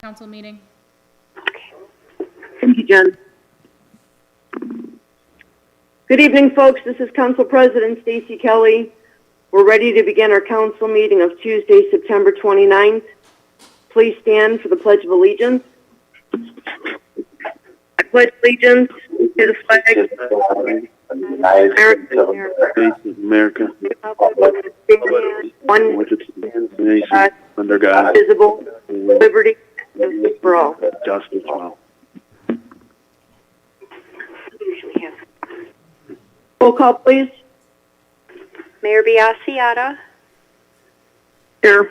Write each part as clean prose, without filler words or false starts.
council meeting. Thank you, Jen. Good evening, folks. This is Council President Stacy Kelly. We're ready to begin our council meeting of Tuesday, September 29th. Please stand for the Pledge of Allegiance. I pledge allegiance to the flag of the United States of America, one nation, under God, indivisible, liberty, and justice for all. Justice for all. Roll call, please. Mayor Biassiata. Here.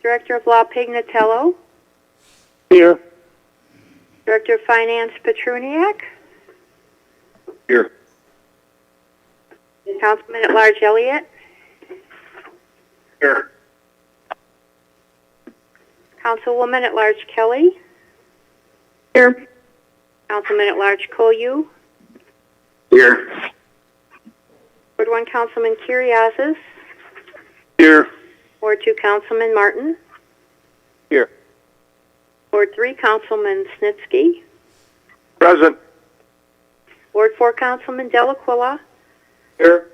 Director of Law Pignatello. Here. Director of Finance Petruniak. Here. Councilman at Large Elliott. Here. Councilwoman at Large Kelly. Here. Councilman at Large Koyu. Here. Ward 1 Councilman Kiriazis. Here. Ward 2 Councilman Martin. Here. Ward 3 Councilman Snitsky. Present. Ward 4 Councilman Delaquila. Here.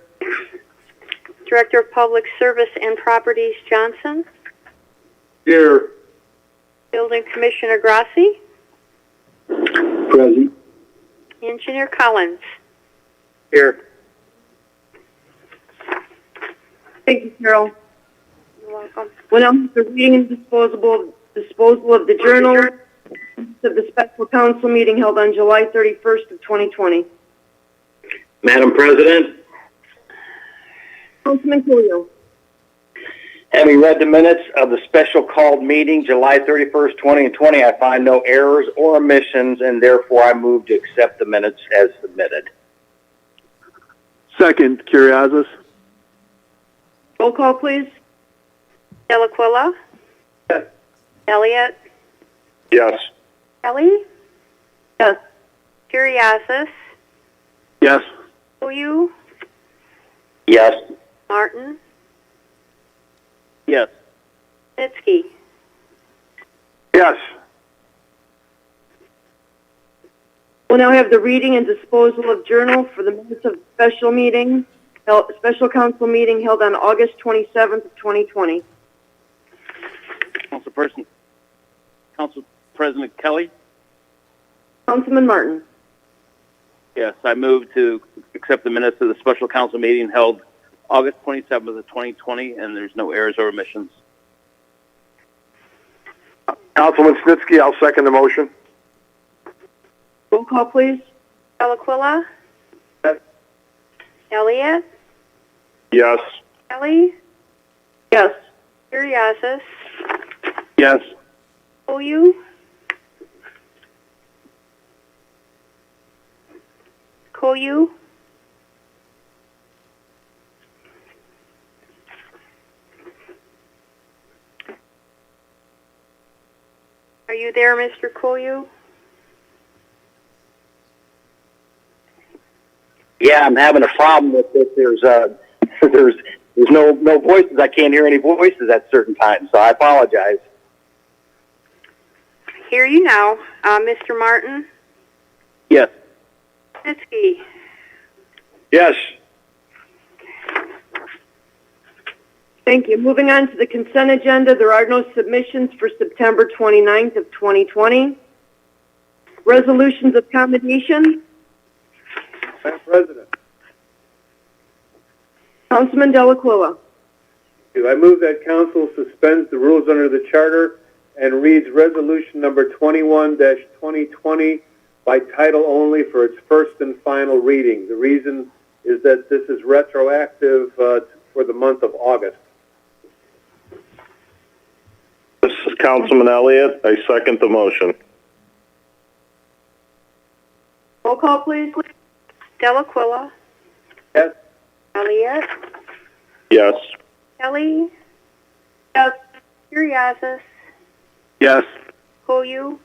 Director of Public Service and Properties Johnson. Here. Building Commissioner Grassi. Present. Engineer Collins. Here. Thank you, Carol. You're welcome. When I'm the reading and disposal of the journal of the special council meeting held on July 31st of 2020. Madam President, Councilman Coolio. having read the minutes of the special called meeting July 31st, 2020, I find no errors or omissions, and therefore I move to accept the minutes as submitted. Second, Kiriazis. Roll call, please. Delaquila. Yes. Elliott. Yes. Kelly. Yes. Kiriazis. Yes. Koyu. Yes. Martin. Yes. Snitsky. Yes. We'll now have the reading and disposal of journal for the minutes of special council meeting held on August 27th of 2020. Council President Kelly? Councilman Martin. Yes, I move to accept the minutes of the special council meeting held August 27th of 2020, and there's no errors or omissions. Councilman Snitsky, I'll second the motion. Roll call, please. Delaquila. Yes. Elliott. Yes. Kelly. Yes. Kiriazis. Yes. Koyu. Koyu. Are you there, Mr. Koyu? Yeah, I'm having a problem with it. There's no voices. I can't hear any voices at certain times, so I apologize. Hear you now. Mr. Martin? Yes. Snitsky? Yes. Thank you. Moving on to the consent agenda, there are no submissions for September 29th of 2020. Resolutions of commendation. Madam President, Councilman Delaquila. I move that council suspends the rules under the charter and reads resolution number 21-2020 by title only for its first and final reading. The reason is that this is retroactive for the month of August. This is Councilman Elliott. I second the motion. Roll call, please. Delaquila? Yes. Elliott? Yes. Kelly? Yes. Kiriazis? Yes. Koyu?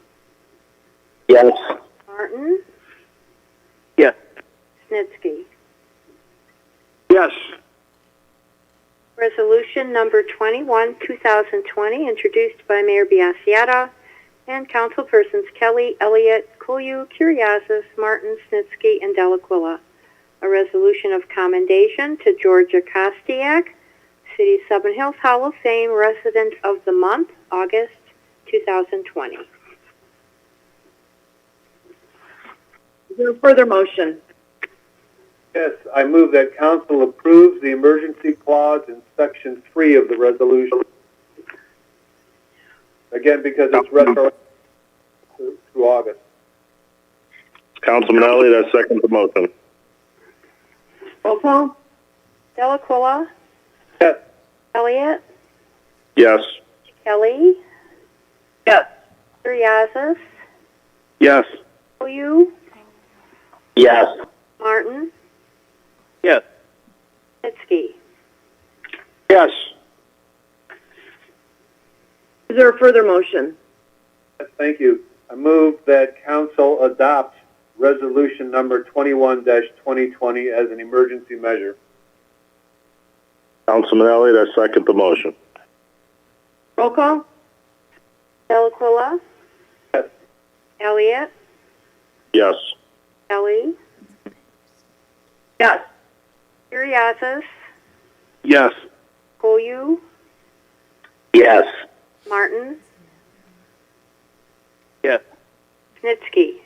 Yes. Martin? Yes. Snitsky? Yes. Resolution number 21, 2020, introduced by Mayor Biassiata, And councilpersons Kelly, Elliott, Koyu, Curriasis, Martin, Snitsky, and Delaquilla. A resolution of commendation to Georgia Kostiak, City Seven Hills Hall of Fame Resident of the Month, August 2020. Is there a further motion? Yes, I move that council approves the emergency clause in section 3 of the resolution. Again, because it's retroactive through August. Councilman Elliott, I second the motion. Roll call? Delaquilla, Yes. Elliott, Yes. Kelly, Yes. Curriasis, Yes. Koyu, Yes. Martin, Yes. Snitsky. Yes. Is there a further motion? Yes, thank you. I move that council adopts resolution number 21-2020 as an emergency measure. Councilman Elliott, I second the motion. Roll call? Delaquilla, Yes. Elliott, Yes. Kelly, Yes. Curriasis, Yes. Koyu, Yes. Martin, Yes. Snitsky.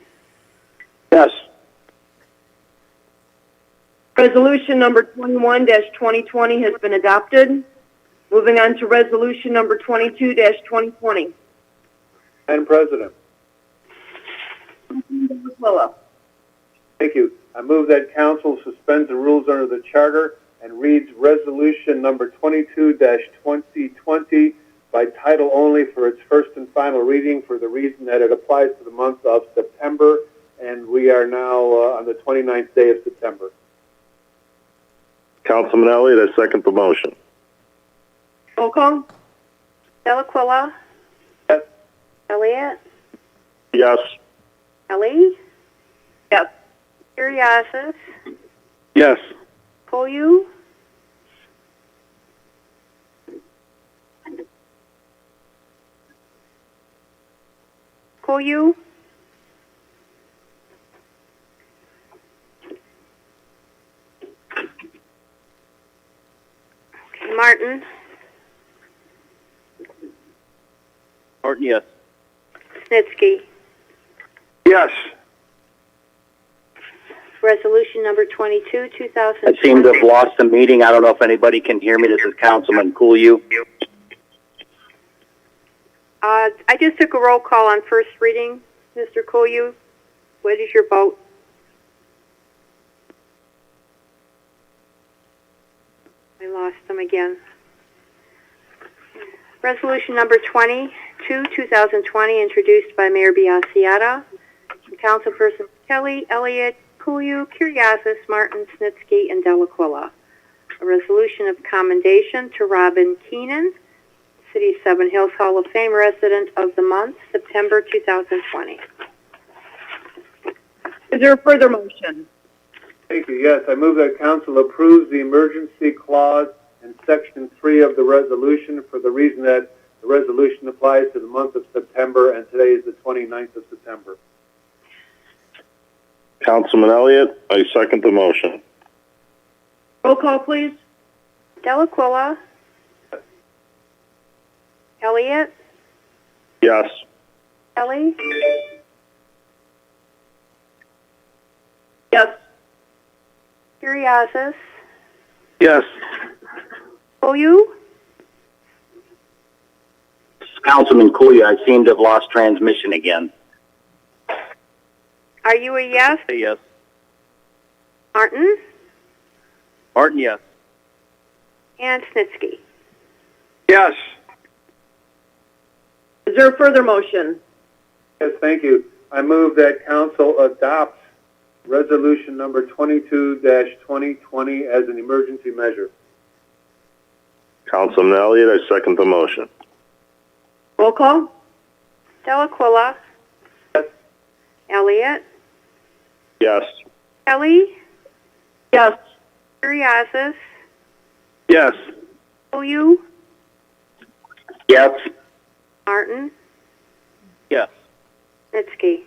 Yes. Resolution number 21-2020 has been adopted. Moving on to resolution number 22-2020. Madam President. Delaquilla. Thank you. I move that council suspends the rules under the charter and reads resolution number 22-2020 by title only for its first and final reading for the reason that it applies to the month of September, and we are now on the 29th day of September. Councilman Elliott, I second the motion. Roll call? Delaquilla, Yes. Elliott, Yes. Kelly, Yes. Curriasis, Yes. Koyu, Koyu, Martin, Martin, yes. Snitsky. Yes. Resolution number 22, 2020. I seem to have lost the meeting. I don't know if anybody can hear me. This is Councilman Koyu. I just took a roll call on first reading. Mr. Koyu, what is your vote? I lost them again. Resolution number 22, 2020, introduced by Mayor Biassiata. Councilpersons Kelly, Elliott, Koyu, Curriasis, Martin, Snitsky, and Delaquilla. A resolution of commendation to Robin Keenan, City Seven Hills Hall of Fame Resident of the Month, September 2020. Is there a further motion? Thank you. Yes, I move that council approves the emergency clause in section 3 of the resolution for the reason that the resolution applies to the month of September, and today is the 29th of September. Councilman Elliott, I second the motion. Roll call, please. Delaquilla, Elliott, Yes. Kelly, Yes. Curriasis, Yes. Koyu, Councilman Koyu, I seem to have lost transmission again. are you a yes? Say yes. Martin, Martin, yes. and Snitsky. Yes. Is there a further motion? Yes, thank you. I move that council adopts resolution number 22-2020 as an emergency measure. Councilman Elliott, I second the motion. Roll call? Delaquilla, Yes. Elliott, Yes. Kelly, Yes. Curriasis, Yes. Koyu, Yes. Martin, Yes. Snitsky.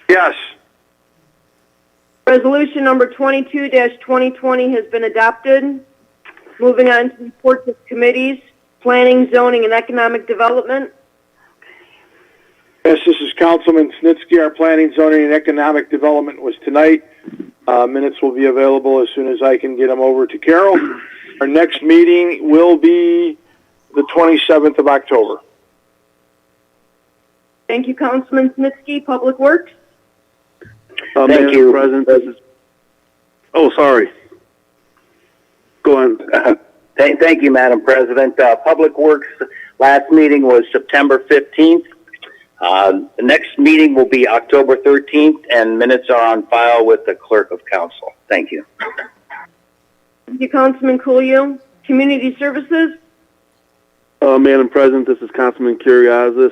Yes. Resolution number 22-2020 has been adopted. Moving on to reports of committees, Planning, Zoning, and Economic Development. Yes, this is Councilman Snitsky. Our Planning, Zoning, and Economic Development was tonight. Minutes will be available as soon as I can get them over to Carol. Our next meeting will be the 27th of October. Thank you, Councilman Snitsky. Public Works. Thank Madam you. President, this is... Oh, sorry. Go on. Thank you, Madam President. Public Works, last meeting was September 15th. The next meeting will be October 13th, and minutes are on file with the Clerk of Council. Thank you. Thank you, Councilman Coolio. Community Services. Madam President, this is Councilman Kuriazis.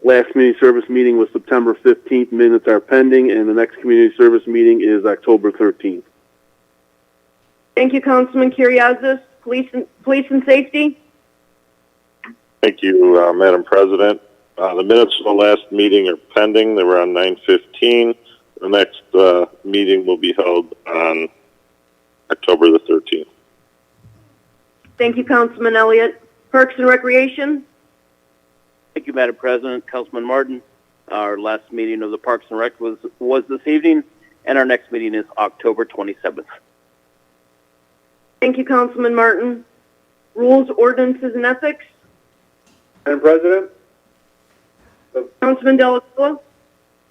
Last community service meeting was September 15th. Minutes are pending, and the next community service meeting is October 13th. Thank you, Councilman Kuriazis. Police and Safety. Thank you, Madam President. The minutes of the last meeting are pending. They were on 9/15. The next meeting will be held on October the 13th. Thank you, Councilman Elliott. Parks and Recreation. Thank you, Madam President. Councilman Martin, our last meeting of the Parks and Rec was this evening, and our next meeting is October 27th. Thank you, Councilman Martin. Rules, Ordinances, and Ethics. Madam President? Councilman Delacuilla.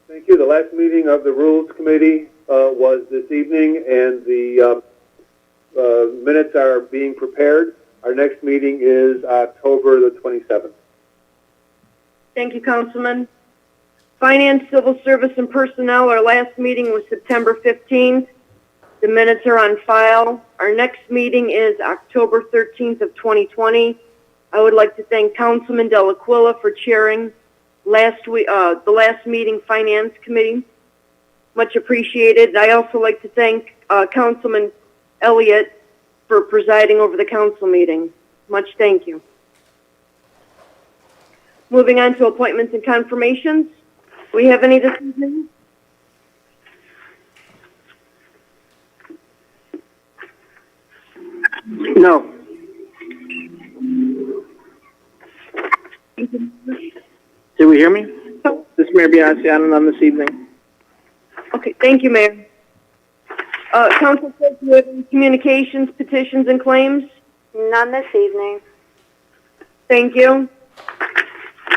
Thank you. The last meeting of the Rules Committee was this evening, and the minutes are being prepared. Our next meeting is October the 27th. Thank you, Councilman. Finance, Civil Service, and Personnel, our last meeting was September 15th. The minutes are on file. Our next meeting is October 13th of 2020. I would like to thank Councilman Delacuilla for chairing the last meeting Finance Committee. Much appreciated. I also like to thank Councilman Elliott for presiding over the council meeting. Much thank you. Moving on to appointments and confirmations. Do we have any this evening? No. Did we hear me? This is Mayor Biassiano on this evening. Okay, thank you, Mayor. Council President, communications, petitions, and claims. None this evening. Thank you.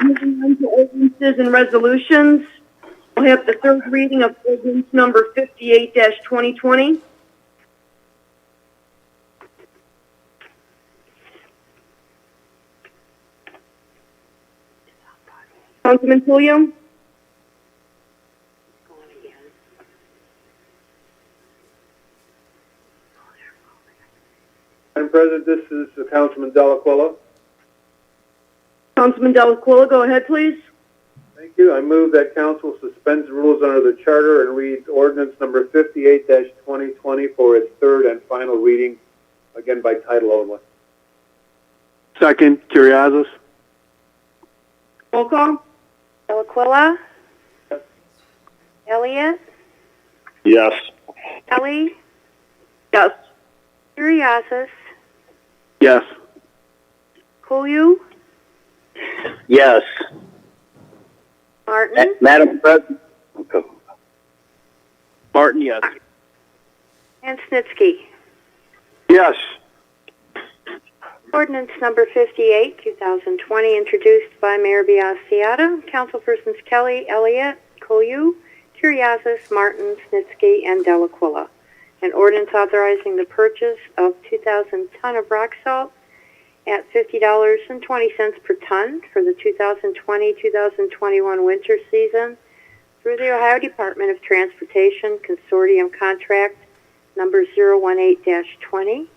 Moving on to ordinances and resolutions. We'll have the third reading of ordinance number 58-2020. Councilman Tullio. Madam President, this is Councilman Delacuilla. Councilman Delacuilla, go ahead, please. Thank you. I move that council suspends rules under the charter and reads ordinance number 58-2020 for its third and final reading, again by title only. Second, Kuriazis. Roll call. Delacuilla. Elliott. Yes. Kelly. Yes. Kuriazis. Yes. Koyu. Yes. Martin. Madam President. Martin, yes. And Snitsky. Yes. Ordinance number 58, 2020, introduced by Mayor Biassiata, Councilpersons Kelly, Elliott, Koyu, Kuriazis, Martin, Snitsky, and Delacuilla. An ordinance authorizing the purchase of 2,000 ton of rock salt at $50.20 per ton for the 2020-2021 winter season through the Ohio Department of Transportation Consortium Contract number 018-20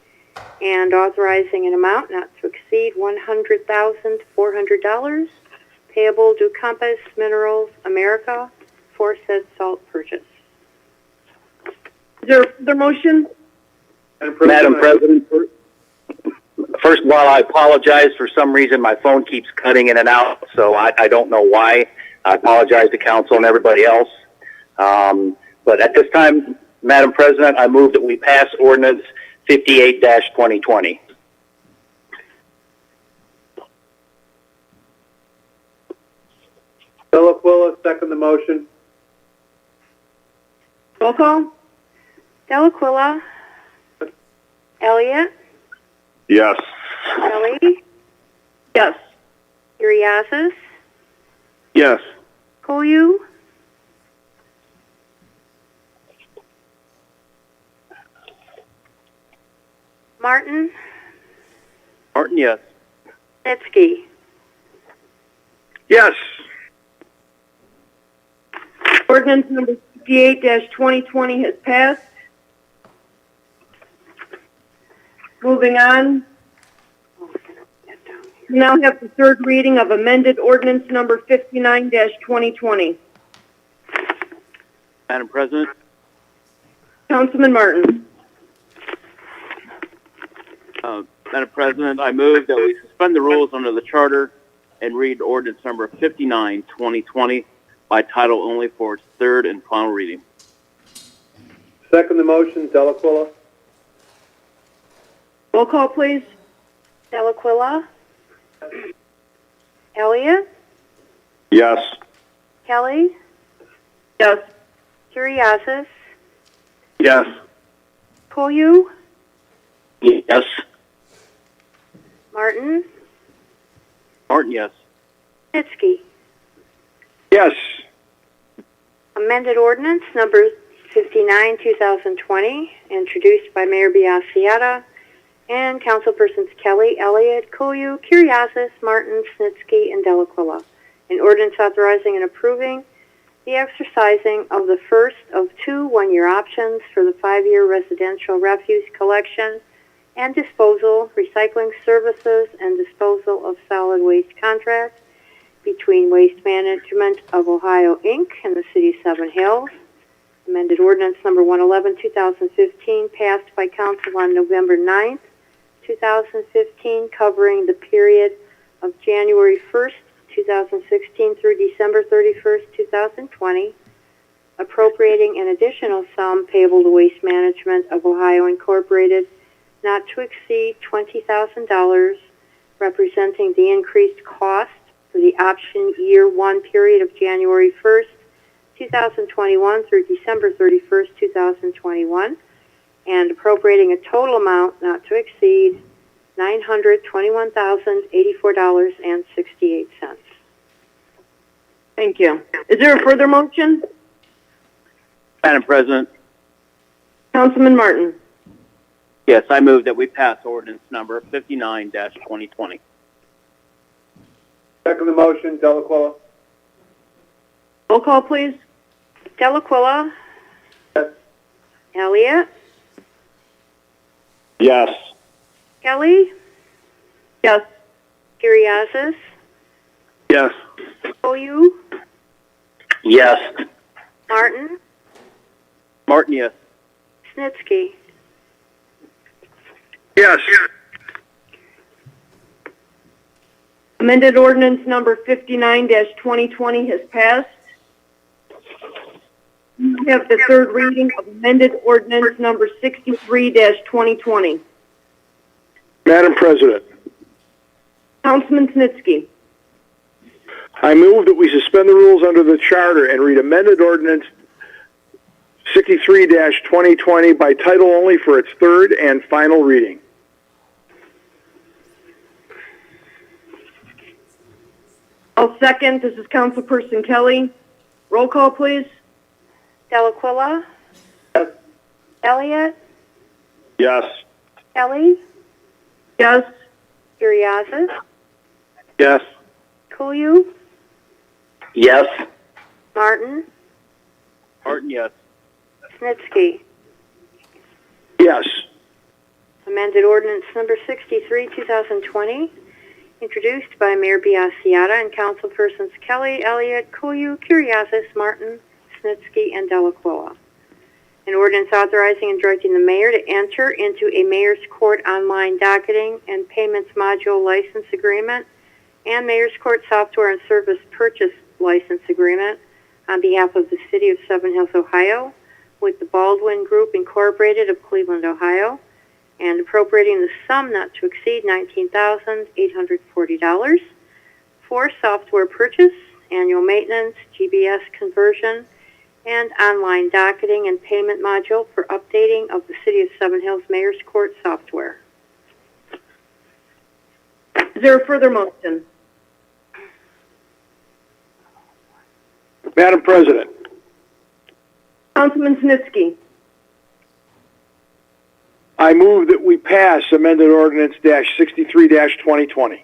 and authorizing an amount not to exceed $100,400 payable to Compass Minerals America for said salt purchase. Is there a further motion? Madam President, first of all, I apologize. For some reason, my phone keeps cutting in and out, so I don't know why. I apologize to council and everybody else. But at this time, Madam President, I move that we pass ordinance 58-2020. Delaquilla, second the motion. Roll call? Delaquilla. Elliott. Yes. Kelly. Yes. Curriasis. Yes. Koyu. Martin. Martin, yes. Snitsky. Yes. Ordinance number 58-2020 has passed. Moving on. We now have the third reading of amended ordinance number 59-2020. Madam President, Councilman Martin. Madam President, I move that we suspend the rules under the charter and read ordinance number 59-2020 by title only for its third and final reading. Second the motion, Delaquilla. Roll call, please. Delaquilla. Elliott. Yes. Kelly. Yes. Curriasis. Yes. Koyu. Yes. Martin. Martin, yes. Snitsky. Yes. Amended ordinance number 59-2020, introduced by Mayor Biassiata and councilpersons Kelly, Elliott, Koyu, Curriasis, Martin, Snitsky, and Delaquilla. An ordinance authorizing and approving the exercising of the first of two one-year options for the 5-year residential refuse collection and disposal, recycling services, and disposal of solid waste contract between Waste Management of Ohio, Inc. and the City of Seven Hills. Amended ordinance number 111-2015 passed by council on November 9th, 2015, covering the period of January 1st, 2016 through December 31st, 2020, appropriating an additional sum payable to Waste Management of Ohio, Incorporated, not to exceed $20,000, representing the increased cost for the option year 1 period of January 1st, 2021 through December 31st, 2021, and appropriating a total amount not to exceed $921,084.68. Thank you. Is there a further motion? Madam President, Councilman Martin. yes, I move that we pass ordinance number 59-2020. Second the motion, Delaquilla. Roll call, please. Delaquilla. Yes. Elliott. Yes. Kelly. Yes. Curriasis. Yes. Koyu. Yes. Martin. Martin, yes. Snitsky. Yes. Amended ordinance number 59-2020 has passed. We have the third reading of amended ordinance number 63-2020. Madam President, Councilman Snitsky. I move that we suspend the rules under the charter and read amended ordinance 63-2020 by title only for its third and final reading. I'll second. This is Councilperson Kelly. Roll call, please. Delaquilla. Yes. Elliott. Yes. Kelly. Yes. Curriasis. Yes. Koyu. Yes. Martin. Martin, yes. Snitsky. Yes. Amended ordinance number 63, 2020, introduced by Mayor Biassiata and councilpersons Kelly, Elliott, Koyu, Curriasis, Martin, Snitsky, and Delaquilla. An ordinance authorizing and directing the mayor to enter into a mayor's court online docketing and payments module license agreement and mayor's court software and service purchase license agreement on behalf of the City of Seven Hills, Ohio, with the Baldwin Group Incorporated of Cleveland, Ohio, and appropriating the sum not to exceed $19,840 for software purchase, annual maintenance, GBS conversion, and online docketing and payment module for updating of the City of Seven Hills Mayor's Court software. Is there a further motion? Madam President, Councilman Snitsky. I move that we pass amended ordinance -63-2020.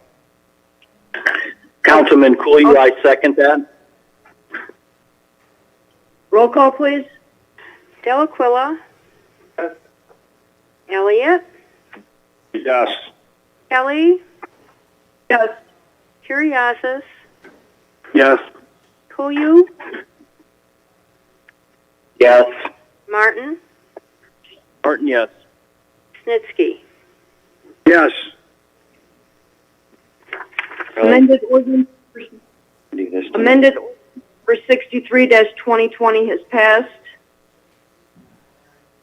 Councilman Cooley, I second that. Roll call, please. Delaquilla. Yes. Elliott. Yes. Kelly. Yes. Curriasis. Yes. Kuyu. Yes. Martin. Martin, yes. Snitsky. Yes. Amended ordinance for 63-2020 has passed.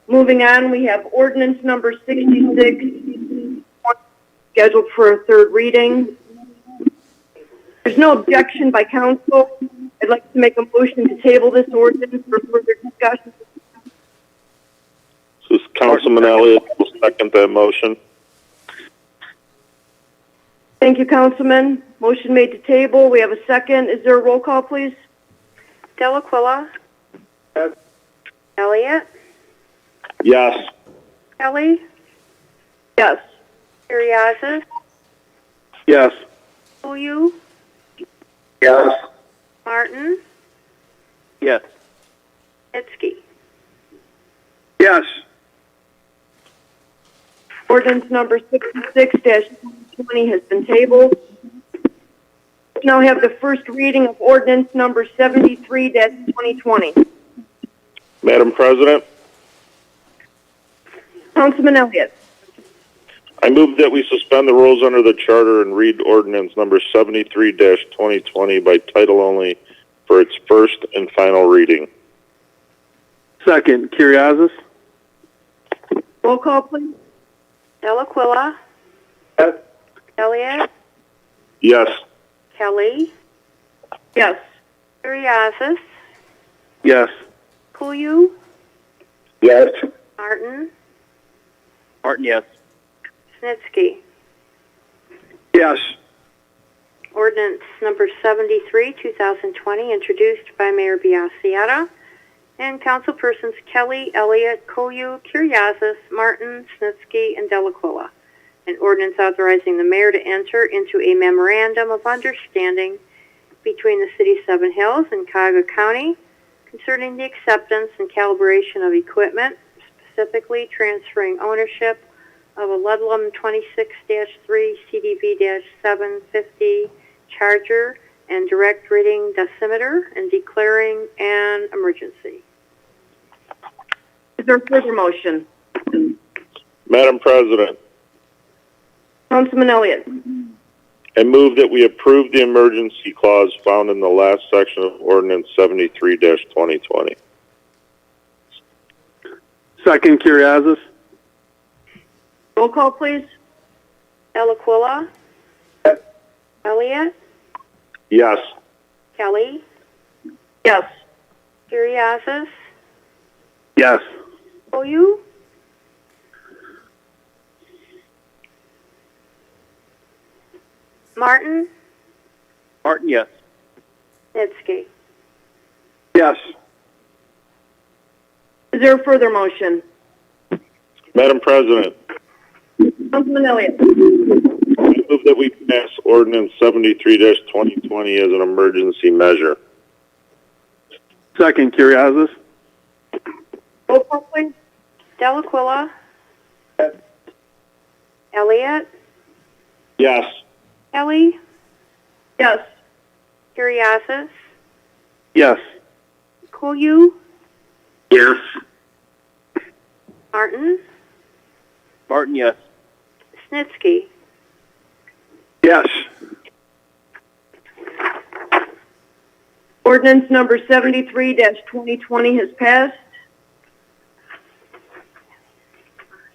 Moving on, we have ordinance number 66 scheduled for a third reading. There's no objection by council. I'd like to make a motion to table this ordinance for further discussion. So Councilman Elliott will second that motion. Thank you, Councilman. Motion made to table. We have a second. Is there a roll call, please? Delaquilla. Yes. Elliott. Yes. Kelly. Yes. Curriasis. Yes. Kuyu. Yes. Martin. Yes. Snitsky. Yes. Ordinance number 66-2020 has been tabled. We now have the first reading of ordinance number 73-2020. Madam President, Councilman Elliott. I move that we suspend the rules under the charter and read ordinance number 73-2020 by title only for its first and final reading. Second, Curriasis. Roll call, please. Delaquilla. Yes. Elliott. Yes. Kelly. Yes. Curriasis. Yes. Kuyu. Yes. Martin. Martin, yes. Snitsky. Yes. Ordinance number 73, 2020, introduced by Mayor Biassiata and councilpersons Kelly, Elliott, Koyu, Curriasis, Martin, Snitsky, and Delaquilla. An ordinance authorizing the mayor to enter into a memorandum of understanding between the City of Seven Hills and Cuyahoga County concerning the acceptance and calibration of equipment, specifically transferring ownership of a Ludlam 26-3 CDV-750 charger and direct reading decimeter and declaring an emergency. Is there a further motion? Madam President, Councilman Elliott. I move that we approve the emergency clause found in the last section of ordinance 73-2020. Second, Curriasis. Roll call, please. Delaquilla. Yes. Elliott. Yes. Kelly. Yes. Curriasis. Yes. Koyu. Martin. Martin, yes. Snitsky. Yes. Is there a further motion? Madam President, Councilman Elliott. I move that we pass ordinance 73-2020 as an emergency measure. Second, Curriasis. Roll call, please. Delaquilla. Yes. Elliott. Yes. Kelly. Yes. Curriasis. Yes. Koyu. Yes. Martin. Martin, yes. Snitsky. Yes. Ordinance number 73-2020 has passed.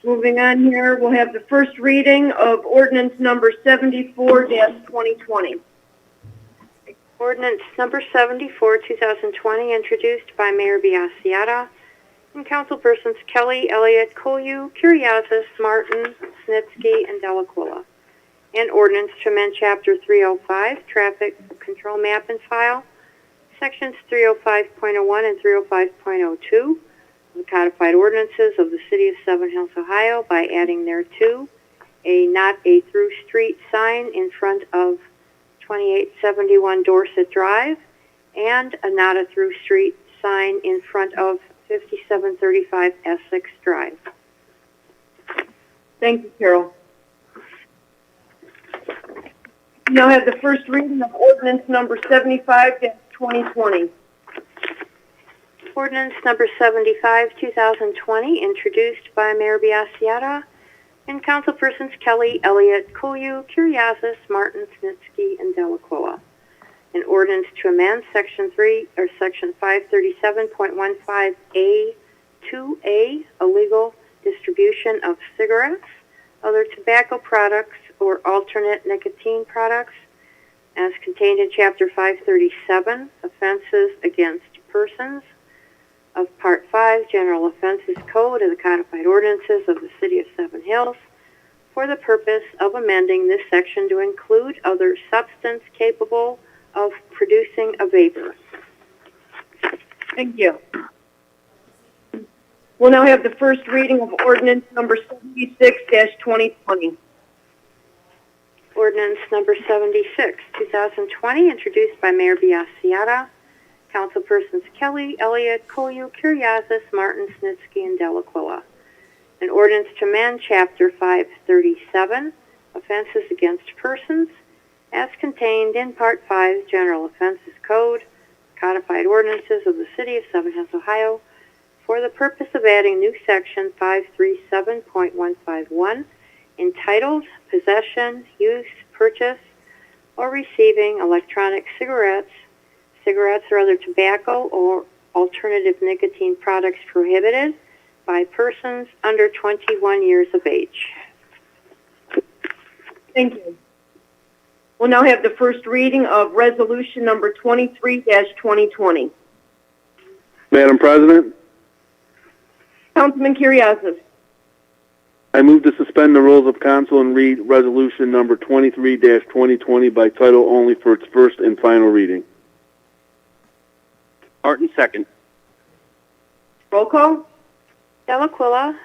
Moving on here, we'll have the first reading of ordinance number 74-2020. Ordinance number 74, 2020, introduced by Mayor Biassiata and councilpersons Kelly, Elliott, Koyu, Kuriazis, Martin, Snitsky, and Delaquila. An ordinance to amend Chapter 305, Traffic Control Map and File, Sections 305.01 and 305.02 of the codified ordinances of the City of Seven Hills, Ohio, by adding thereto a not a through street sign in front of 2871 Dorset Drive and a not a through street sign in front of 5735 Essex Drive. Thank you, Carol. We now have the first reading of ordinance number 75-2020. Ordinance number 75, 2020, introduced by Mayor Biassiata and councilpersons Kelly, Elliott, Koyu, Kuriazis, Martin, Snitsky, and Delaquila. An ordinance to amend Section 537.15A2A, illegal distribution of cigarettes, other tobacco products, or alternate nicotine products, as contained in Chapter 537, Offenses Against Persons, of Part 5, General Offenses Code of the Codified Ordinances of the City of Seven Hills, for the purpose of amending this section to include other substance capable of producing a vapor. Thank you. We'll now have the first reading of ordinance number 76-2020. Ordinance number 76, 2020, introduced by Mayor Biassiata, councilpersons Kelly, Elliott, Koyu, Kuriazis, Martin, Snitsky, and Delaquila. An ordinance to amend Chapter 537, Offenses Against Persons, as contained in Part 5, General Offenses Code, Codified Ordinances of the City of Seven Hills, Ohio, for the purpose of adding new Section 537.151, entitled Possession, Use, Purchase, or Receiving Electronic Cigarettes, cigarettes or other tobacco or alternative nicotine products prohibited by persons under 21 years of age. Thank you. We'll now have the first reading of resolution number 23-2020. Madam President, Councilman Kuriazis. I move to suspend the rules of council and read resolution number 23-2020 by title only for its first and final reading. Martin, second. Roll call. Delaquila.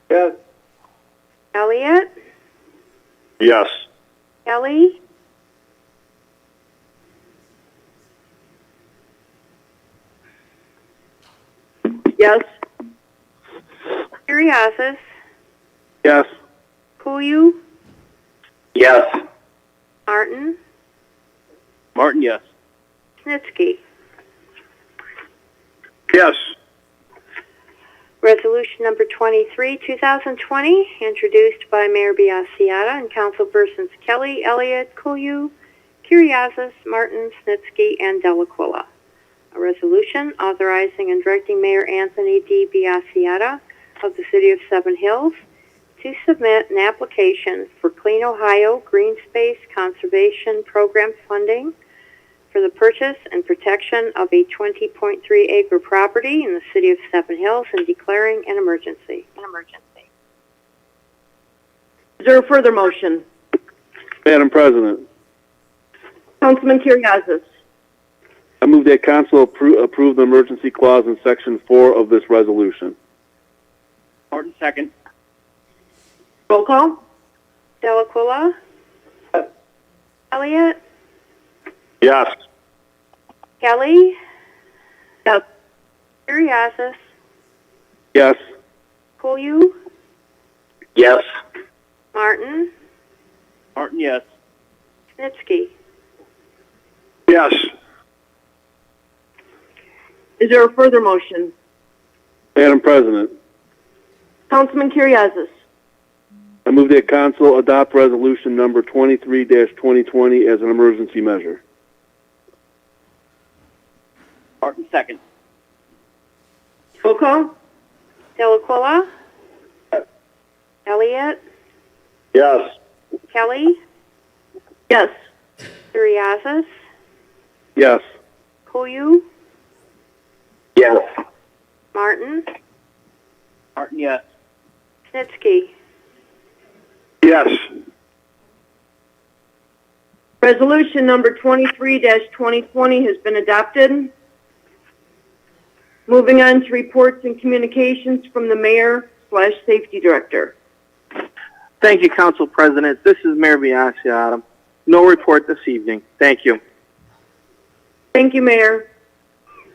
Yes. Elliott. Yes. Kelly. Yes. Kuriazis. Yes. Koyu. Yes. Martin. Martin, yes. Snitsky. Yes. Resolution number 23, 2020, introduced by Mayor Biassiata and councilpersons Kelly, Elliott, Koyu, Kuriazis, Martin, Snitsky, and Delaquila. A resolution authorizing and directing Mayor Anthony D. Biassiata of the City of Seven Hills to submit an application for Clean Ohio Green Space Conservation Program funding for the purchase and protection of a 20.3-acre property in the City of Seven Hills and declaring an emergency. Is there a further motion? Madam President, Councilman Kuriazis. I move that council approve the emergency clause in section 4 of this resolution. Martin, second. Roll call. Delaquila. Elliott. Yes. Kelly. Yes. Kuriazis. Yes. Koyu. Yes. Martin. Martin, yes. Snitsky. Yes. Is there a further motion? Madam President, Councilman Kuriazis. I I move that council adopt resolution number 23-2020 as an emergency measure. Martin, second. Roll call? Delaquila, Elliott, Yes. Kelly, Yes. Curriasis, Yes. Kuyu, Yes. Martin, Martin, yes. Snitsky. Yes. Resolution number 23-2020 has been adopted. Moving on to reports and communications from the mayor/safety director. Thank you, Council President. This is Mayor Biassiata. No report this evening. Thank you. Thank you, Mayor.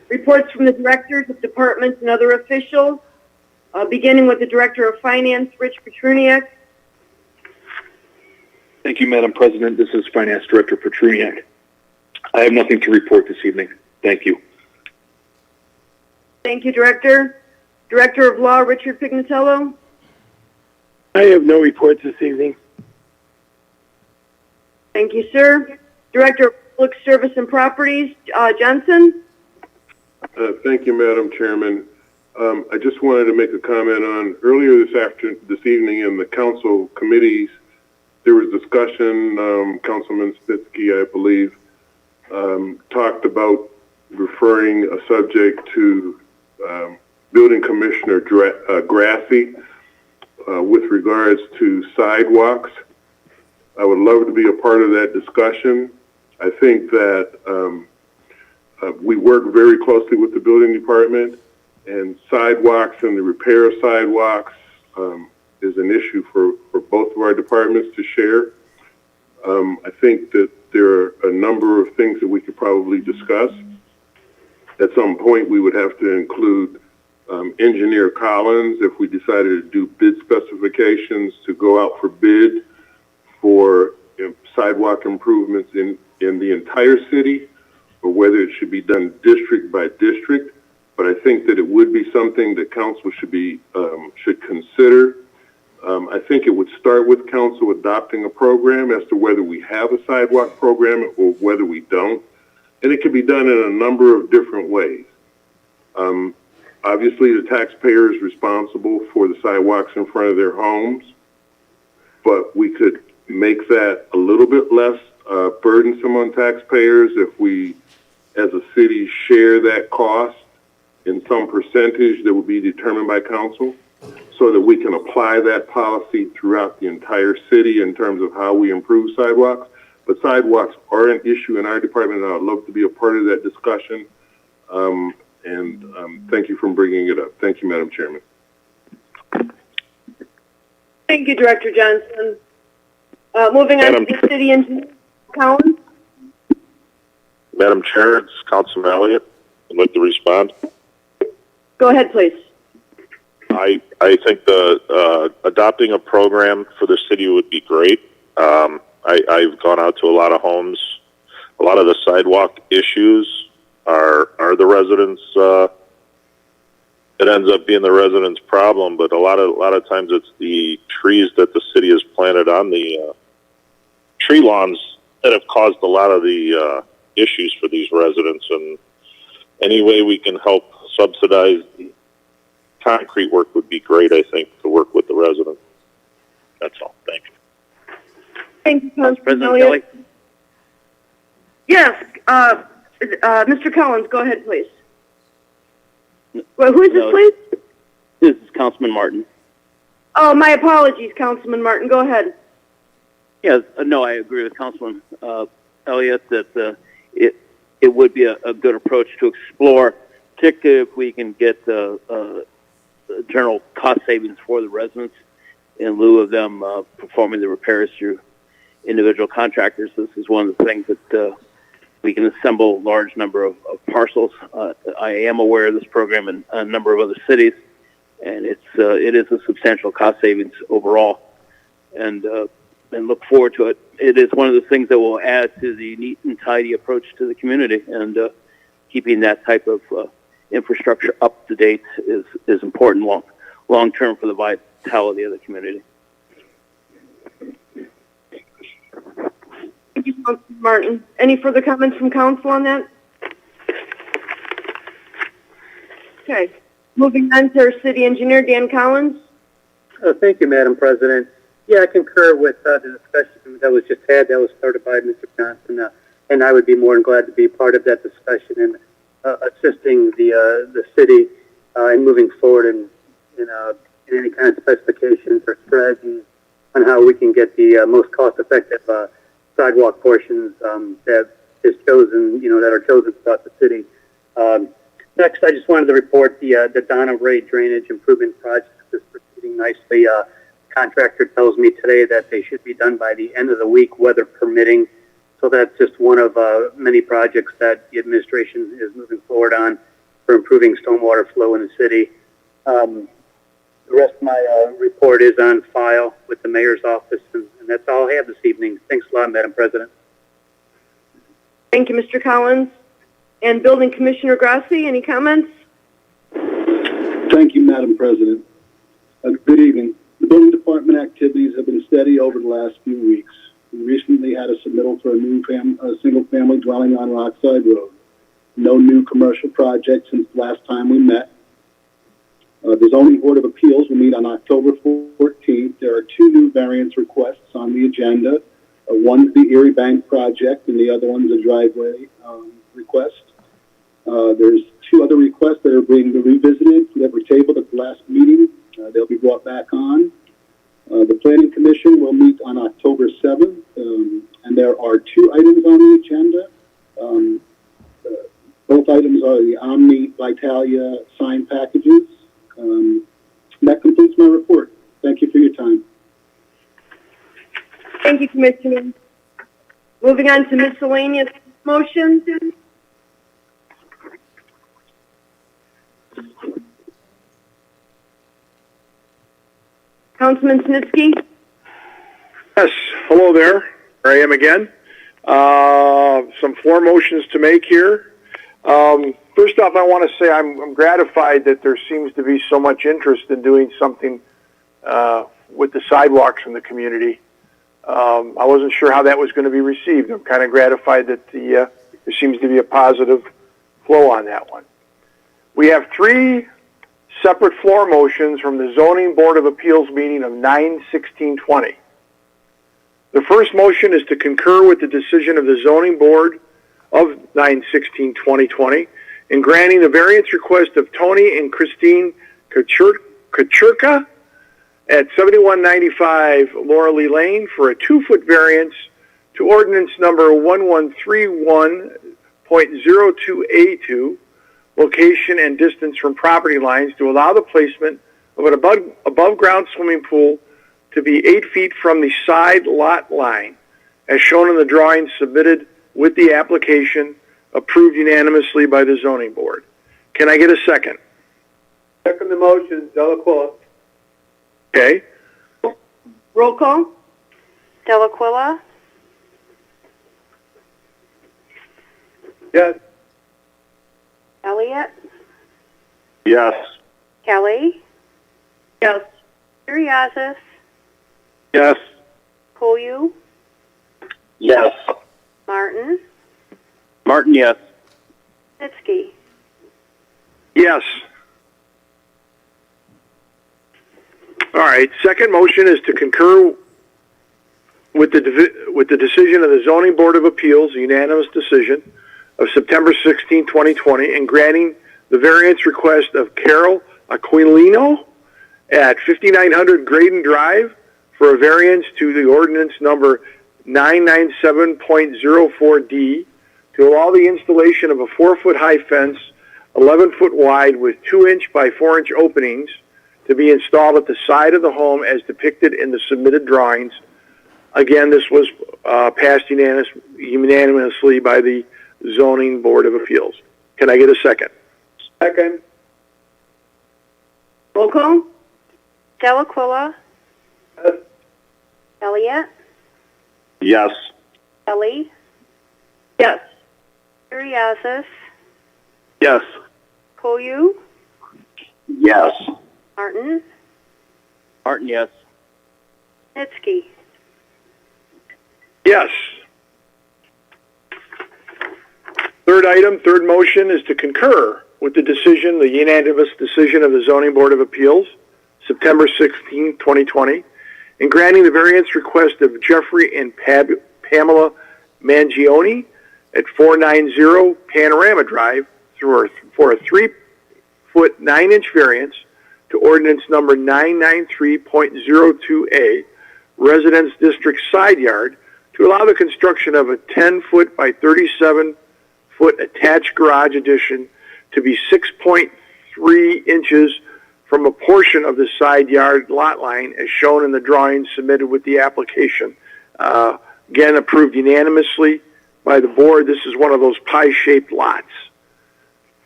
Reports from the directors of departments and other officials, beginning with the Director of Finance, Rich Petruniak. Thank you, Madam President. This is Finance Director Petruniak. I have nothing to report this evening. Thank you. Thank you, Director. Director of Law, Richard Pignatello. I have no report this evening. Thank you, sir. Director of Public Service and Properties, Johnson. Thank you, Madam Chairman. I just wanted to make a comment on earlier this evening in the council committees. There was discussion. Councilman Snitsky, I believe, talked about referring a subject to Building Commissioner Grassi with regards to sidewalks. I would love to be a part of that discussion. I think that we work very closely with the building department, and sidewalks and the repair of sidewalks is an issue for both of our departments to share. I think that there are a number of things that we could probably discuss. At some point, we would have to include Engineer Collins if we decided to do bid specifications to go out for bid for sidewalk improvements in the entire city, or whether it should be done district by district. But I think that it would be something that council should consider. I think it would start with council adopting a program as to whether we have a sidewalk program or whether we don't. And it can be done in a number of different ways. Obviously, the taxpayer is responsible for the sidewalks in front of their homes, but we could make that a little bit less burdensome on taxpayers if we, as a city, share that cost in some percentage that would be determined by council, so that we can apply that policy throughout the entire city in terms of how we improve sidewalks. But sidewalks are an issue in our department, and I'd love to be a part of that discussion. Thank you for bringing it up. Thank you, Madam Chairman. Thank you, Director Johnson. Moving on to the city engineer, Collins. Madam Chair, it's Councilman Elliott. I'd like to respond. Go ahead, please. I think the adopting a program for the city would be great. I've gone out to a lot of homes. A lot of the sidewalk issues are the residents. It ends up being the residents' problem, but a lot of times it's the trees that the city has planted on the tree lawns that have caused a lot of the issues for these residents. And any way we can help subsidize the concrete work would be great, I think, to work with the residents. That's all. Thank you. Thank you, Councilman President Elliott. Yes, Mr. Collins, go ahead, please. Well, who is this, please? This is Councilman Martin. Oh, my apologies, Councilman Martin. Go ahead. Yes, no, I agree with Councilman Elliott that it would be a good approach to explore, particularly if we can get general cost savings for the residents in lieu of them performing the repairs through individual contractors. This is one of the things that we can assemble a large number of parcels. I am aware of this program in a number of other cities, and it is a substantial cost savings overall, and look forward to it. It is one of the things that will add to the neat and tidy approach to the community, and keeping that type of infrastructure up to date is important long term for the vitality of the community. Thank you, Councilman Martin. Any further comments from council on that? Okay. Moving on to our city engineer, Dan Collins. Thank you, Madam President. Yeah, I concur with the discussion that was just had. That was started by Mr. Johnson, and I would be more than glad to be part of that discussion and assisting the city in moving forward in any kind of specifications or strategies on how we can get the most cost-effective sidewalk portions that is chosen, that are chosen throughout the city. Next, I just wanted to report the Donna Ray Drainage Improvement Project is proceeding nicely. Contractor tells me today that they should be done by the end of the week, weather permitting. So that's just one of many projects that the administration is moving forward on for improving stormwater flow in the city. The rest of my report is on file with the mayor's office, and that's all I have this evening. Thanks a lot, Madam President. Thank you, Mr. Collins. And Building Commissioner Grassi, any comments? Thank you, Madam President. Good evening. The building department activities have been steady over the last few weeks. We recently had a submittal for a new single-family dwelling on Rockside Road. No new commercial projects since the last time we met. The Zoning Board of Appeals will meet on October 14th. There are two new variance requests on the agenda. One's the Erie Bank project, and the other one's a driveway request. There's two other requests that are being revisited that were tabled at the last meeting. They'll be brought back on. The Planning Commission will meet on October 7th, and there are two items on the agenda. Both items are the Omni Vitalia sign packages. That completes my report. Thank you for your time. Thank you, Commissioner. Moving on to miscellaneous motions. Councilman Snitsky? Yes, hello there. Here I am again. Some floor motions to make here. First off, I want to say I'm gratified that there seems to be so much interest in doing something with the sidewalks in the community. I wasn't sure how that was going to be received. I'm kind of gratified that there seems to be a positive flow on that one. We have three separate floor motions from the Zoning Board of Appeals meeting of 9/16/20. The first motion is to concur with the decision of the Zoning Board of 9/16/2020 in granting the variance request of Tony and Christine Kachurka at 7195 Laura Lee Lane for a 2-foot variance to ordinance number 1131.02A2, location and distance from property lines, to allow the placement of an above-ground swimming pool to be 8 feet from the side lot line, as shown in the drawings submitted with the application, approved unanimously by the Zoning Board. Can I get a second? Second the motion, Delaquila. Okay. Roll call? Delaquila, Yes. Elliott, Yes. Kelly, Yes. Curriasis, Yes. Koyu, Yes. Martin, Martin, yes. Snitsky. Yes. All right. Second motion is to concur with the decision of the Zoning Board of Appeals, a unanimous decision of September 16, 2020, in granting the variance request of Carol Aquilino at 5900 Graydon Drive for a variance to the ordinance number 997.04D to allow the installation of a 4-foot high fence, 11-foot wide, with 2-inch by 4-inch openings to be installed at the side of the home as depicted in the submitted drawings. Again, this was passed unanimously by the Zoning Board of Appeals. Can I get a second? Second. Roll call? Delaquila, Yes. Elliott, Yes. Kelly, Yes. Curriasis, Yes. Koyu, Yes. Martin, Martin, yes. Snitsky. Yes. Third motion is to concur with the unanimous decision of the Zoning Board of Appeals, September 16, 2020, in granting the variance request of Jeffrey and Pamela Mangione at 490 Panorama Drive for a 3-foot 9-inch variance to ordinance number 993.02A, Residence District Side Yard, to allow the construction of a 10-foot by 37-foot attached garage addition to be 6.3 inches from a portion of the side yard lot line as shown in the drawings submitted with the application. Again, approved unanimously by the board. This is one of those pie-shaped lots.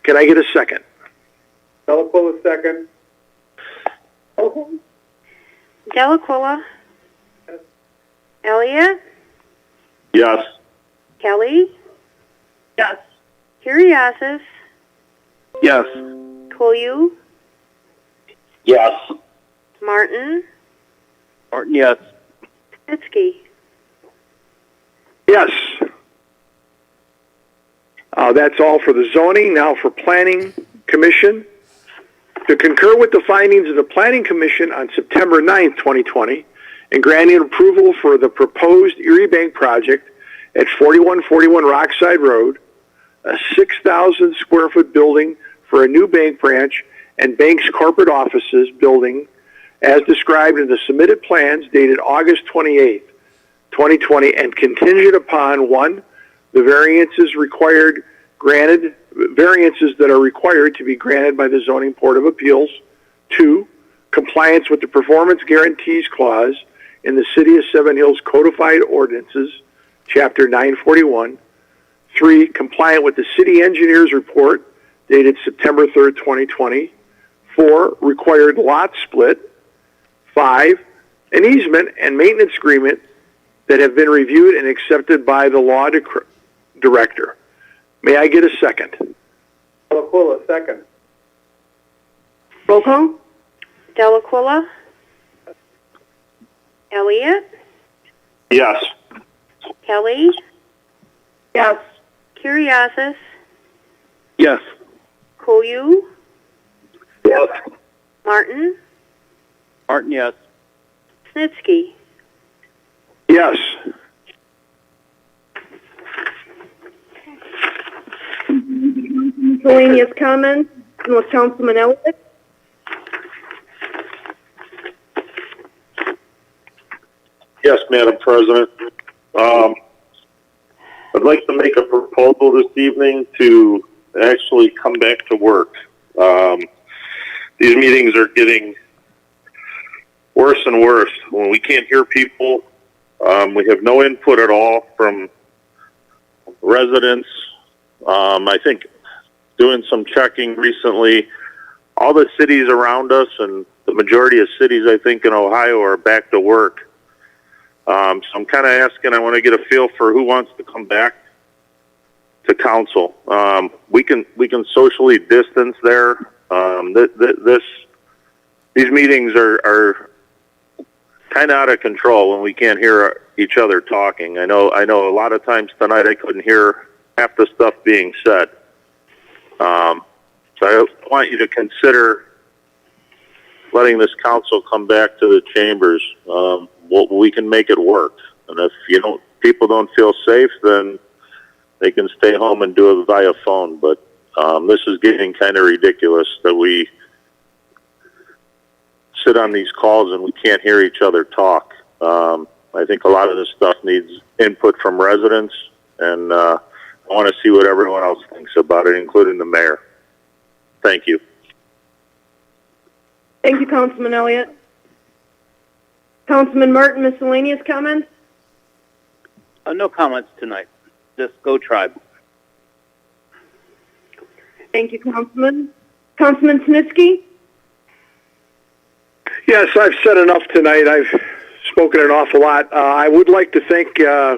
Can I get a second? Delaquilla, second. Delaquilla. Elliott. Yes. Kelly. Yes. Curriasis. Yes. Koyu. Yes. Martin. Martin, yes. Snitsky. Yes. That's all for the zoning. Now for Planning Commission. To concur with the findings of the Planning Commission on September 9th, 2020, and granting approval for the proposed Erie Bank project at 4141 Rockside Road, a 6,000 square foot building for a new bank branch and bank's corporate offices building as described in the submitted plans dated August 28th, 2020, and contingent upon 1, the variances that are required to be granted by the Zoning Board of Appeals. 2, compliance with the Performance Guarantees Clause in the City of Seven Hills Codified Ordinances, Chapter 941. 3, compliant with the City Engineer's Report dated September 3rd, 2020. 4, required lot split. 5, an easement and maintenance agreement that have been reviewed and accepted by the law director. May I get a second? Delaquilla, second. Roll call? Delaquilla. Elliott. Yes. Kelly. Yes. Curriasis. Yes. Koyu. Yes. Martin. Martin, yes. Snitsky. Yes. Miscellaneous comments with Councilman Elliott. Yes, Madam President. I'd like to make a proposal this evening to actually come back to work. These meetings are getting worse and worse. When we can't hear people, we have no input at all from residents. I think doing some checking recently, all the cities around us and the majority of cities, I think, in Ohio are back to work. So I'm kind of asking, I want to get a feel for who wants to come back to council. We can socially distance there. These meetings are kind of out of control when we can't hear each other talking. I know a lot of times tonight I couldn't hear half the stuff being said. So I want you to consider letting this council come back to the chambers. We can make it work. And if people don't feel safe, then they can stay home and do it via phone. But this is getting kind of ridiculous that we sit on these calls and we can't hear each other talk. I think a lot of this stuff needs input from residents, and I want to see what everyone else thinks about it, including the mayor. Thank you. Thank you, Councilman Elliott. Councilman Martin, miscellaneous comments? No comments tonight. Just go Tribe. Thank you, Councilman. Councilman Snitsky? Yes, I've said enough tonight. I've spoken an awful lot. I would like to thank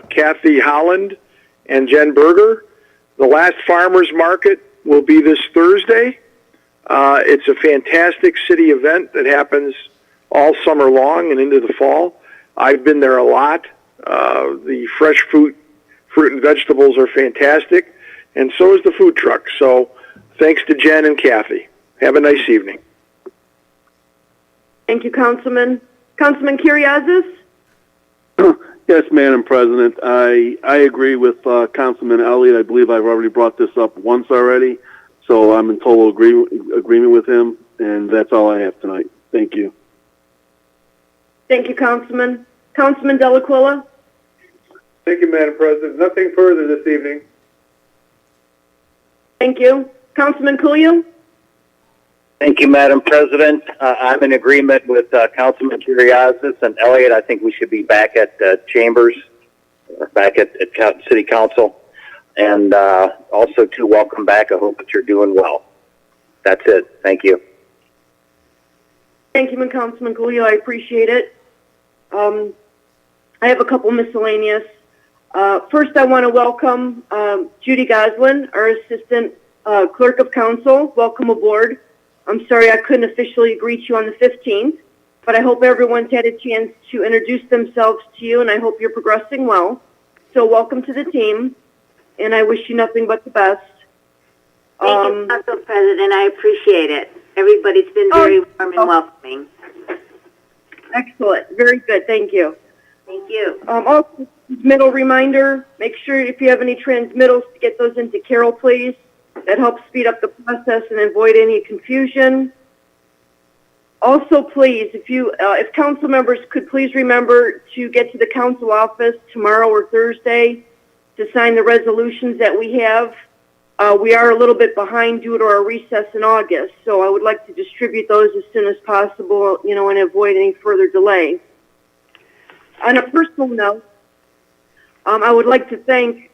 Kathy Holland and Jen Berger. The last farmers market will be this Thursday. It's a fantastic city event that happens all summer long and into the fall. I've been there a lot. The fresh fruit and vegetables are fantastic. and so is the food truck. So thanks to Jen and Kathy. Have a nice evening. Thank you, Councilman. Councilman Kuriazis? Yes, Madam President. I agree with Councilman Elliott. I believe I've already brought this up once already, so I'm in total agreement with him, and that's all I have tonight. Thank you. Thank you, Councilman. Councilman Delaquilla? Thank you, Madam President. Nothing further this evening. Thank you. Councilman Kuyu? Thank you, Madam President. I'm in agreement with Councilman Kuriazis and Elliott. I think we should be back at Chambers, or back at City Council. And also, to welcome back. I hope that you're doing well. That's it. Thank you. Thank you, Councilman Kuyu. I appreciate it. I have a couple miscellaneous. First, I want to welcome Judy Goslin, our Assistant Clerk of Council. Welcome aboard. I'm sorry I couldn't officially greet you on the 15th, but I hope everyone's had a chance to introduce themselves to you, and I hope you're progressing well. So welcome to the team, and I wish you nothing but the best. Thank you, Council President. I appreciate it. Everybody's been very warm and welcoming. Excellent. Very good. Thank you. Thank you. Also, transmittal reminder, make sure if you have any transmittals to get those into Carol, please. That helps speed up the process and avoid any confusion. Also, please, if council members could please remember to get to the council office tomorrow or Thursday to sign the resolutions that we have. We are a little bit behind due to our recess in August, so I would like to distribute those as soon as possible, and avoid any further delay. On a personal note, I would like to thank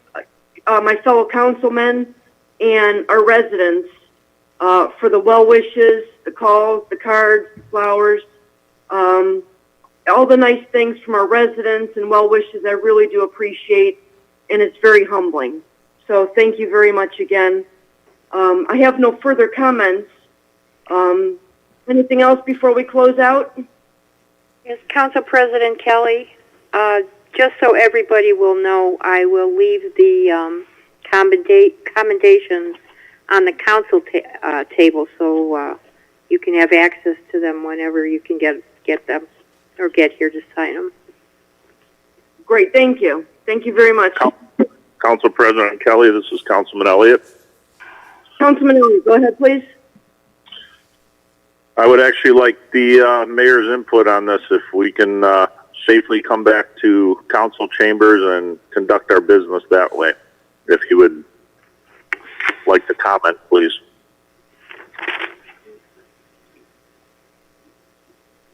my fellow councilmen and our residents for the well wishes, the calls, the cards, the flowers, all the nice things from our residents and well wishes. I really do appreciate, and it's very humbling. So thank you very much again. I have no further comments. Anything else before we close out? Yes, Council President Kelly, just so everybody will know, I will leave the commendations on the council table, so you can have access to them whenever you can get them or get here to sign them. Great, thank you. Thank you very much. Council President Kelly, this is Councilman Elliott. Councilman Elliott, go ahead, please. I would actually like the mayor's input on this, if we can safely come back to council chambers and conduct our business that way. If you would like to comment, please.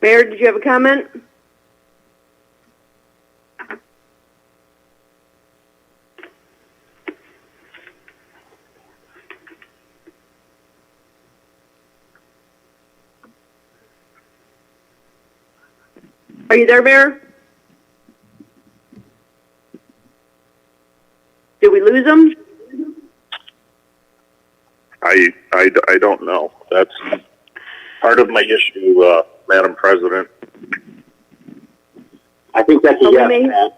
Mayor, did you have a comment? Are you there, Mayor? Did we lose him? I don't know. That's part of my issue, Madam President. I think that's a yes,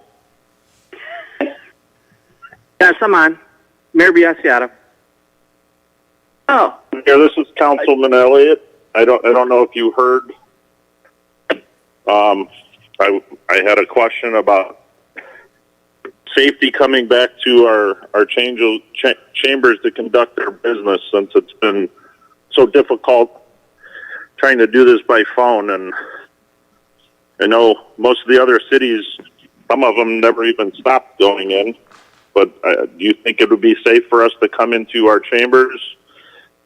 Matt. Yes, I'm on. Mayor Biassiata. Oh. Yeah, this is Councilman Elliott. I don't know if you heard. I had a question about safety coming back to our chambers to conduct our business, since it's been so difficult trying to do this by phone. And I know most of the other cities, some of them never even stopped going in. But do you think it would be safe for us to come into our chambers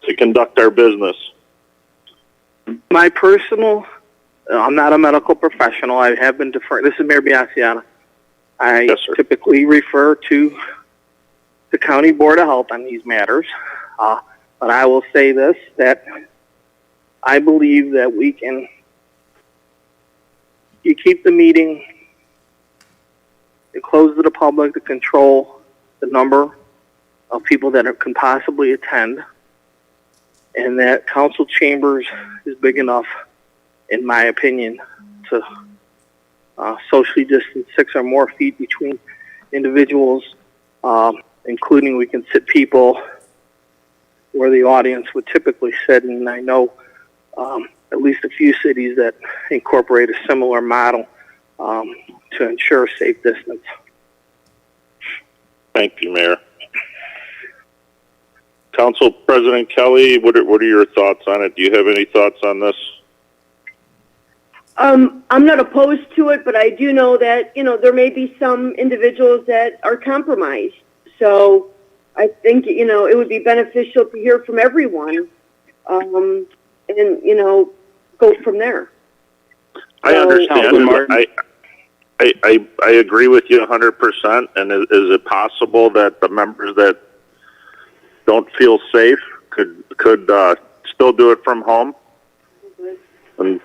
to conduct our business? My personal, I'm not a medical professional. I have been deferred. This is Mayor Biassiata. I typically refer to the County Board of Health on these matters. But I will say this, that I believe that you keep the meeting, you close to the public to control the number of people that can possibly attend, and that council chambers is big enough, in my opinion, to socially distance 6 or more feet between individuals. including we can sit people where the audience would typically sit, and I know at least a few cities that incorporate a similar model to ensure safe distance. Thank you, Mayor. Council President Kelly, what are your thoughts on it? Do you have any thoughts on this? I'm not opposed to it, but I do know that, there may be some individuals that are compromised. So I think, it would be beneficial to hear from everyone, and, go from there. I understand. I agree with you 100%. And is it possible that the members that don't feel safe could still do it from home? And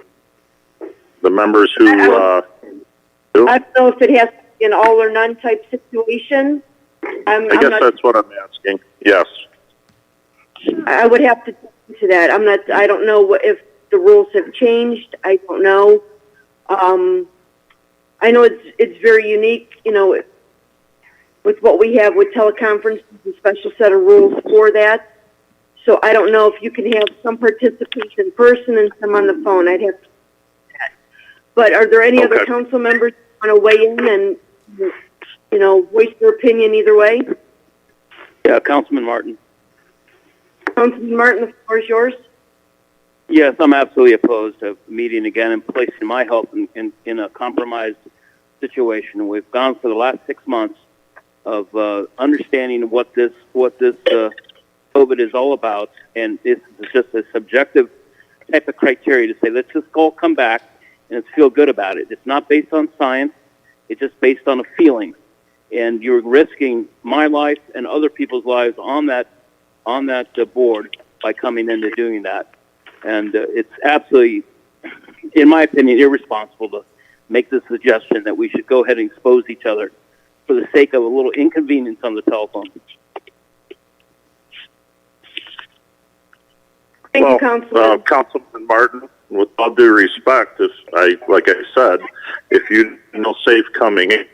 the members who do? I don't know if it has to be an all or none type situation. I guess that's what I'm asking. Yes. I would have to look into that. I don't know if the rules have changed. I don't know. I know it's very unique, with what we have with teleconference, a special set of rules for that. So I don't know if you can have some participants in person and some on the phone. I'd have to do that. But are there any other council members who want to weigh in and, voice their opinion either way? Yeah, Councilman Martin. Councilman Martin, the floor is yours. Yes, I'm absolutely opposed to meeting again and placing my health in a compromised situation. We've gone for the last 6 months of understanding what this COVID is all about, and this is just a subjective type of criteria to say, let's just all come back and let's feel good about it. It's not based on science. It's just based on a feeling. And you're risking my life and other people's lives on that board by coming into doing that. And it's absolutely, in my opinion, irresponsible to make the suggestion that we should go ahead and expose each other for the sake of a little inconvenience on the telephone. Thank you, Councilman. Councilman Martin, with all due respect, like I said, if you know safe coming in,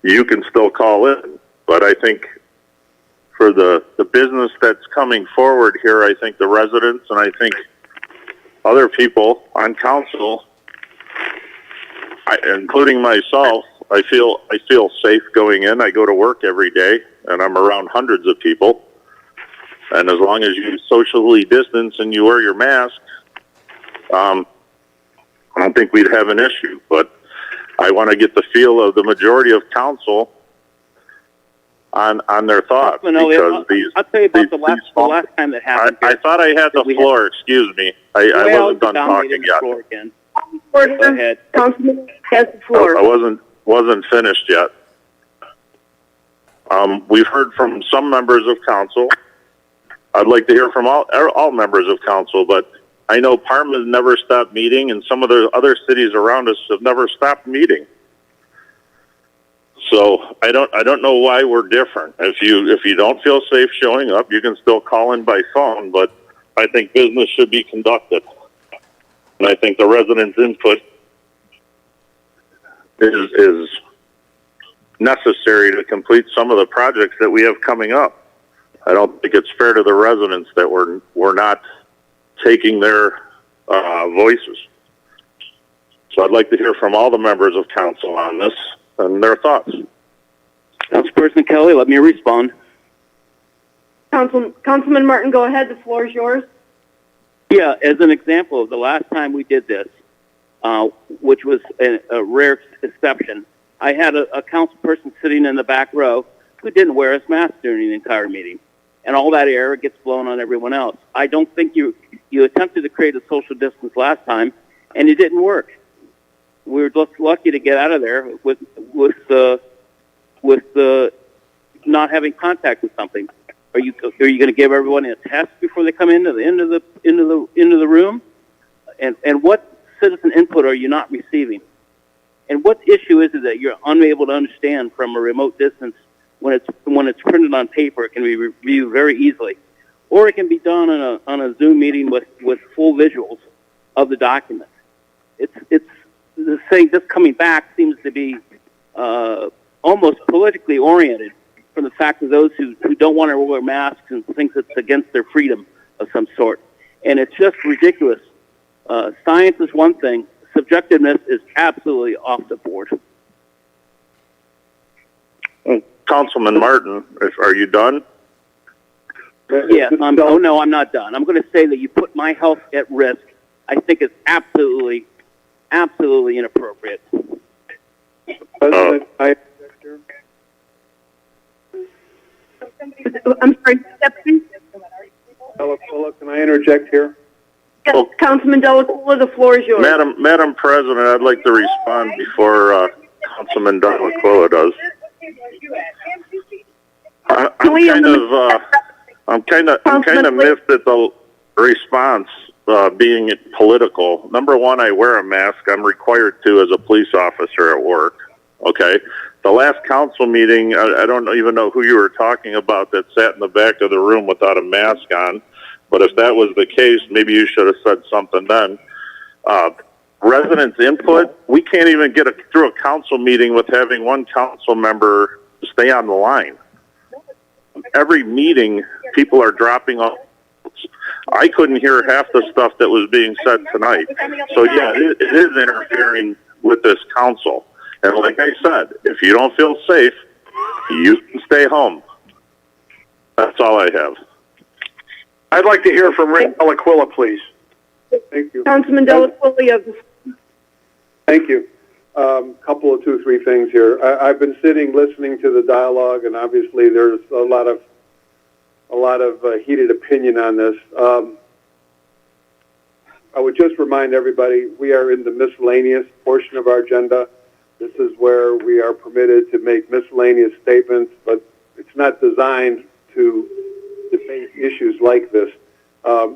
you can still call in. But I think for the business that's coming forward here, I think the residents and I think other people on council, including myself, I feel safe going in. I go to work every day, and I'm around hundreds of people. And as long as you socially distance and you wear your mask, I don't think we'd have an issue. But I want to get the feel of the majority of council on their thoughts. Because I'll tell you about the last time that happened. I thought I had the floor. Excuse me. I wasn't done talking yet. Go ahead. Councilman has the floor. I wasn't finished yet. We've heard from some members of council. I'd like to hear from all members of council, but I know Parma has never stopped meeting, and some of the other cities around us have never stopped meeting. So I don't know why we're different. If you don't feel safe showing up, you can still call in by phone, but I think business should be conducted. And I think the residents' input is necessary to complete some of the projects that we have coming up. I don't think it's fair to the residents that we're not taking their voices. So I'd like to hear from all the members of council on this and their thoughts. Councilperson Kelly, let me respond. Councilman Martin, go ahead. The floor is yours. Yeah, as an example of the last time we did this, which was a rare exception, I had a council person sitting in the back row who didn't wear his mask during the entire meeting. And all that air gets blown on everyone else. I don't think you attempted to create a social distance last time, and it didn't work. We were just lucky to get out of there with not having contact with something. Are you going to give everyone a test before they come into the room? And what citizen input are you not receiving? And what issue is it that you're unable to understand from a remote distance? When it's printed on paper, it can be reviewed very easily, or it can be done on a Zoom meeting with full visuals of the document. It's the thing. This coming back seems to be almost politically oriented, from the fact of those who don't want to wear masks and thinks it's against their freedom of some sort. And it's just ridiculous. Science is one thing. Subjectiveness is absolutely off the board. Councilman Martin, are you done? Yeah, oh no, I'm not done. I'm going to say that you put my health at risk. I think it's absolutely inappropriate. President, I'm sorry, Stephanie? Delacuilla, can I interject here? Yes, Councilman Delacuilla, the floor is yours. Madam President, I'd like to respond before Councilman Delacuilla does. I'm kind of miffed at the response being political. Number one, I wear a mask. I'm required to as a police officer at work. Okay. The last council meeting, I don't even know who you were talking about that sat in the back of the room without a mask on. But if that was the case, maybe you should have said something then. Residents' input, we can't even get through a council meeting with having one council member stay on the line. Every meeting, people are dropping off. I couldn't hear half the stuff that was being said tonight. So, yeah, it is interfering with this council. And like I said, if you don't feel safe, you can stay home. That's all I have. I'd like to hear from Rick Delacuilla, please. Thank you. Councilman Delacuilla. Thank you. Couple of 2-3 things here. I've been sitting listening to the dialogue, and obviously there's a lot of heated opinion on this. I would just remind everybody we are in the miscellaneous portion of our agenda. This is where we are permitted to make miscellaneous statements, but it's not designed to debate issues like this.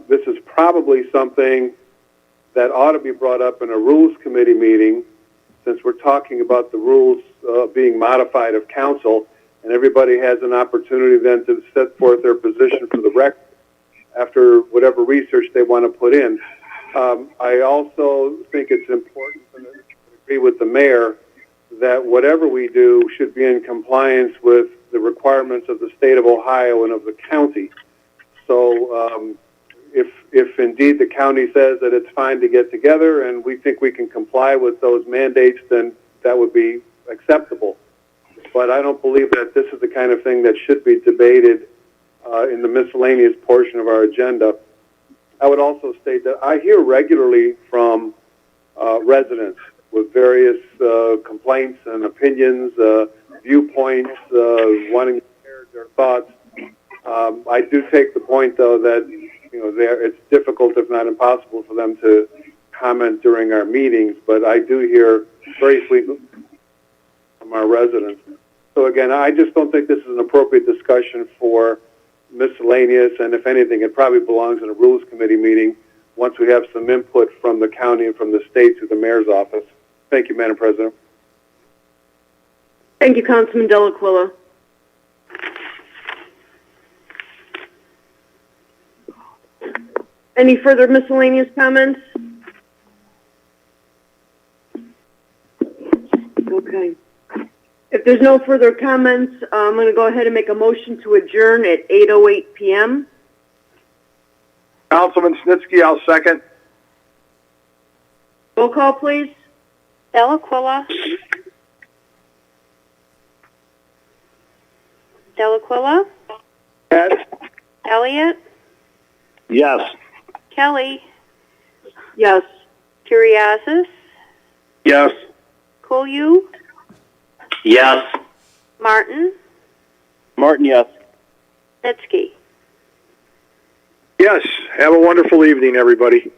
This is probably something that ought to be brought up in a Rules Committee meeting, since we're talking about the rules being modified of council, and everybody has an opportunity then to set forth their position for the record after whatever research they want to put in. I also think it's important, and I agree with the mayor, that whatever we do should be in compliance with the requirements of the state of Ohio and of the county. So if indeed the county says that it's fine to get together and we think we can comply with those mandates, then that would be acceptable. But I don't believe that this is the kind of thing that should be debated in the miscellaneous portion of our agenda. I would also state that I hear regularly from residents with various complaints and opinions, viewpoints, wanting to share their thoughts. I do take the point, though, that it's difficult, if not impossible, for them to comment during our meetings. But I do hear very frequently from our residents. So again, I just don't think this is an appropriate discussion for miscellaneous, and if anything, it probably belongs in a Rules Committee meeting once we have some input from the county and from the state through the mayor's office. Thank you, Madam President. Thank you, Councilman Delacuilla. Any further miscellaneous comments? Okay. If there's no further comments, I'm going to go ahead and make a motion to adjourn at 8:08 p.m. Councilman Snitsky, I'll second. Roll call, please. Delacuilla. Delacuilla. Yes. Elliott. Yes. Kelly. Yes. Kuriasis. Yes. Koyu. Yes. Martin. Martin, yes. Snitsky. Yes. Have a wonderful evening, everybody.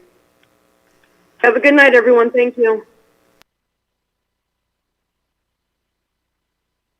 Have a good night, everyone. Thank you.